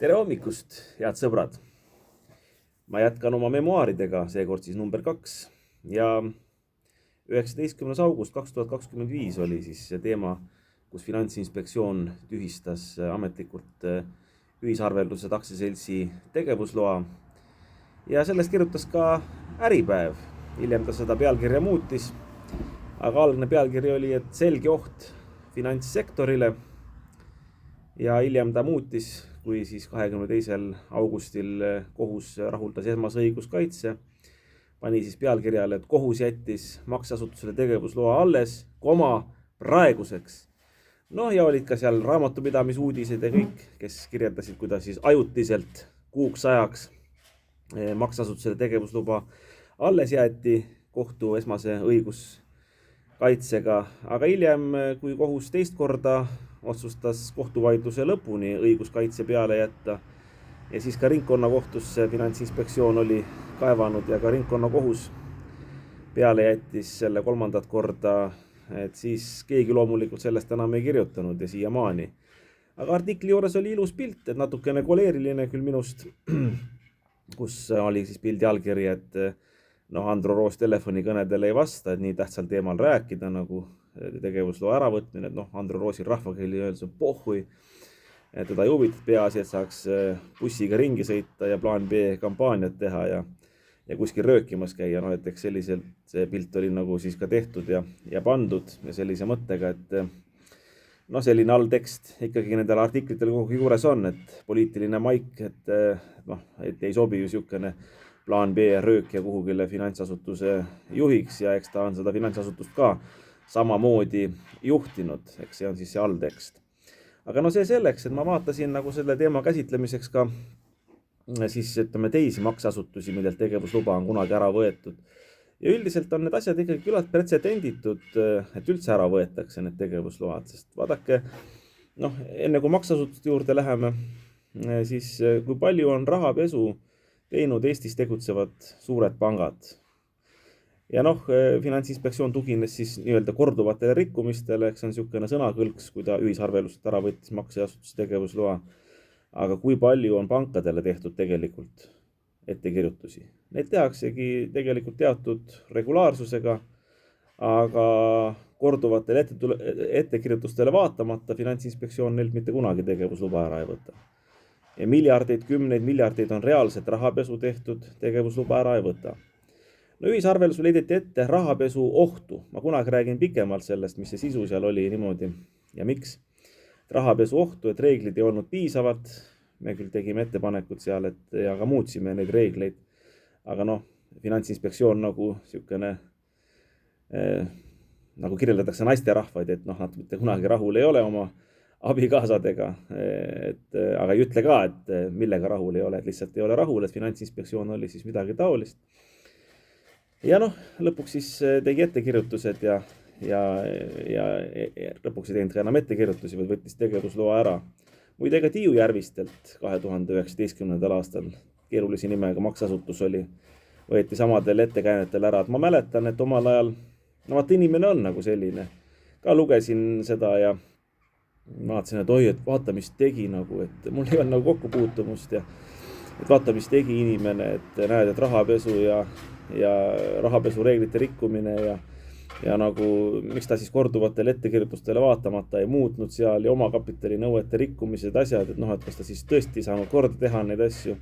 Tere hommikust, head sõbrad! Ma jätkan oma memuaaridega, seekord siis number 2 ja 19. august 2025 oli siis see teema, kus Finantsinspektsioon tühistas ametlikult ühisarveldused aktsiaseltsi tegevusloa ja sellest kirjutas ka Äripäev. Hiljem ta seda pealkirja muutis, aga algne pealkiri oli, et selge oht finantssektorile ja hiljem ta muutis, kui siis 22. augustil kohus rahuldas esmase õiguskaitse, pani siis pealkirjale, et kohus jättis makseasutusele tegevusloa alles, praeguseks. No ja olid ka seal raamatupidamisuudised ja kõik, kes kirjeldasid, kuidas siis ajutiselt kuuks ajaks makseasutusele tegevusluba alles jäeti kohtu esmase õiguskaitsega, aga hiljem, kui kohus teist korda otsustas kohtuvaidluse lõpuni õiguskaitse peale jätta ja siis ka ringkonnakohtusse Finantsinspektsioon oli kaevanud ja ka ringkonnakohus peale jättis selle kolmandat korda, et siis keegi loomulikult sellest enam ei kirjutanud ja siiamaani. Aga artikli juures oli ilus pilt, et natukene koleeriline küll minust, kus oli siis pildi allkiri, et Andro Roos telefonikõnedele ei vasta, et nii tähtsal teemal rääkida nagu tegevusloa äravõtmine, et Andro Roosil rahvakeeli öeldes on pohhui, et teda ei huvitanud, peaasi, et saaks bussiga ringi sõita ja plaan B kampaaniat teha ja kuskil röökimas käia, et eks selliselt see pilt oli nagu siis ka tehtud ja pandud ja sellise mõttega, et selline alltekst ikkagi nendel artiklitel kogu juures on, et poliitiline maik, et ei sobi ju siukene plaan B röök ja kuhugile finantsasutuse juhiks ja eks ta on seda finantsasutust ka samamoodi juhtinud, eks see on siis see alltekst. Aga see selleks, et ma vaatasin nagu selle teema käsitlemiseks ka siis teisi makseasutusi, millelt tegevusluba on kunagi ära võetud. Ja üldiselt on need asjad ikkagi küllalt pretsedenditud, et üldse ära võetakse need tegevusload, sest vaadake, enne kui makseasutuste juurde läheme, siis kui palju on rahapesu teinud Eestis tegutsevad suured pangad. Ja Finantsinspektsioon tugines siis nii-öelda korduvatele rikkumistele, eks on niisugune sõnakõlks, kui ta ühisarvelust ära võttis makseasutuse tegevusloa. Aga kui palju on pankadele tehtud tegelikult ettekirjutusi? Need tehaksegi tegelikult teatud regulaarsusega, aga korduvatele ettekirjutustele vaatamata Finantsinspektsioon neilt mitte kunagi tegevusluba ära ei võta. Ja miljardeid, kümneid miljardeid on reaalselt rahapesu tehtud, tegevusluba ära ei võta. Ühisarveldusel leideti ette rahapesu ohtu. Ma kunagi räägin pikemalt sellest, mis see sisu seal oli niimoodi ja miks. Rahapesu ohtu, et reeglid ei olnud piisavad. Me küll tegime ettepanekud seal, ja ka muutsime neid reegleid. Aga Finantsinspektsioon nagu siukene, nagu kirjeldatakse naisterahvaid, et nad mitte kunagi rahul ei ole oma abikaasadega, aga ei ütle ka, et millega rahul ei ole, et lihtsalt ei ole rahul, et Finantsinspektsioon oli siis midagi taolist. Ja lõpuks siis tegi ettekirjutused ja lõpuks ei teinud ka enam ettekirjutusi, vaid võttis tegevusloa ära. Muide ega Tiiu Järvistelt 2019. aastal keerulise nimega makseasutus oli, võeti samadel ettekäänetel ära. Et ma mäletan, et omal ajal, vaata inimene on nagu selline. Ka lugesin seda ja vaatasin, et et vaata, mis tegi nagu, et mul ei olnud nagu kokkupuutumust ja et vaata, mis tegi inimene, et näed, et rahapesu ja rahapesureeglite rikkumine ja nagu miks ta siis korduvatele ettekirjutustele vaatamata ei muutnud seal ja omakapitali nõuete rikkumised, asjad, et kas ta siis tõesti saanud korda teha neid asju.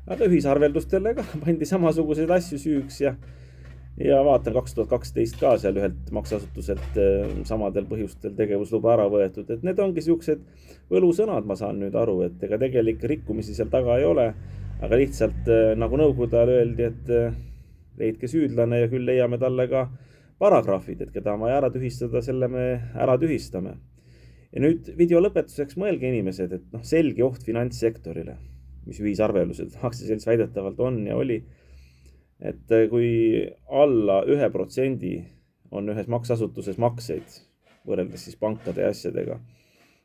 Aga ühisarveldustele ka pandi samasuguseid asju süüks ja vaatan 2012 ka seal ühelt makseasutuselt samadel põhjustel tegevusluba ära võetud, et need ongi siuksed võlusõnad, ma saan nüüd aru, et ega tegelik rikkumisi seal taga ei ole, aga lihtsalt nagu nõukogude ajal öeldi, et leidke süüdlane ja küll leiame talle ka paragrahvid, et keda on vaja ära tühistada, selle me ära tühistame. Ja nüüd video lõpetuseks mõelge inimesed, et selge oht finantssektorile, mis ühisarveldused aktsiaselts väidetavalt on ja oli, et kui alla 1% on ühes makseasutuses makseid võrreldes siis pankade ja asjadega,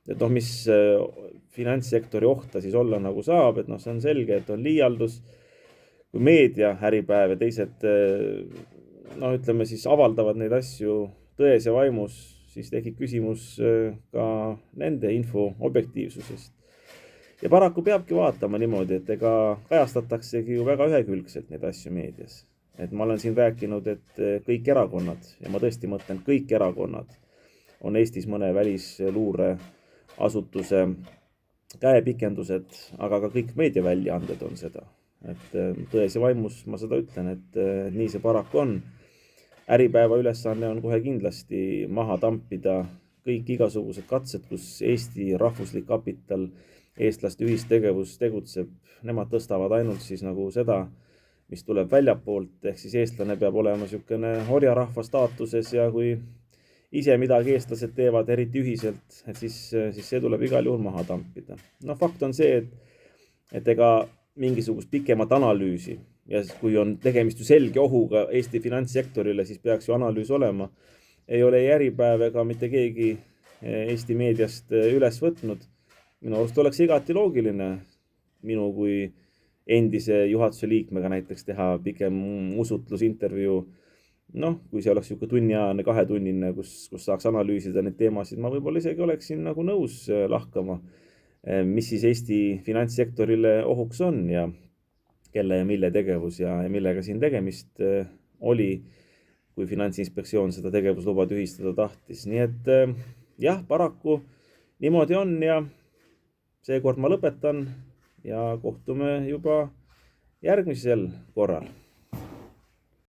et mis finantssektori ohta siis olla nagu saab, et see on selge, et on liialdus. Kui meedia, Äripäev ja teised ütleme siis avaldavad neid asju tões ja vaimus, siis tekib küsimus ka nende info objektiivsusest. ja paraku peabki vaatama niimoodi, et ega kajastataksegi ju väga ühekülgselt neid asju meedias. Et ma olen siin rääkinud, et kõik erakonnad, ja ma tõesti mõtlen kõik erakonnad, on Eestis mõne välisluure asutuse käepikendused, aga ka kõik meediaväljaanded on seda. Et tões ja vaimus ma seda ütlen, et nii see paraku on. Äripäeva ülesanne on kohe kindlasti maha tampida kõik igasugused katsed, kus Eesti rahvuslik kapital, eestlaste ühistegevus tegutseb. Nemad tõstavad ainult siis nagu seda, mis tuleb väljapoolt, ehk siis eestlane peab olema niisugune orjarahva staatuses ja kui ise midagi eestlased teevad, eriti ühiselt, et siis see tuleb igal juhul maha tampida. No fakt on see, et ega mingisugust pikemat analüüsi ja kui on tegemist ju selge ohuga Eesti finantssektorile, siis peaks ju analüüs olema. Ei ole ei Äripäev ega mitte keegi Eesti meediast üles võtnud. Minu arust oleks igati loogiline minu kui endise juhatuse liikmega näiteks teha pigem usutlusintervjuu. Noh, kui see oleks niisugune tunniajane, 2-tunnine, kus saaks analüüsida neid teemasid, ma võib-olla isegi oleksin nagu nõus lahkama, mis siis Eesti finantssektorile ohuks on ja kelle ja mille tegevus ja millega siin tegemist oli, kui Finantsinspektsioon seda tegevusluba tühistada tahtis. Nii et jah, paraku niimoodi on ja seekord ma lõpetan ja kohtume juba järgmisel korral.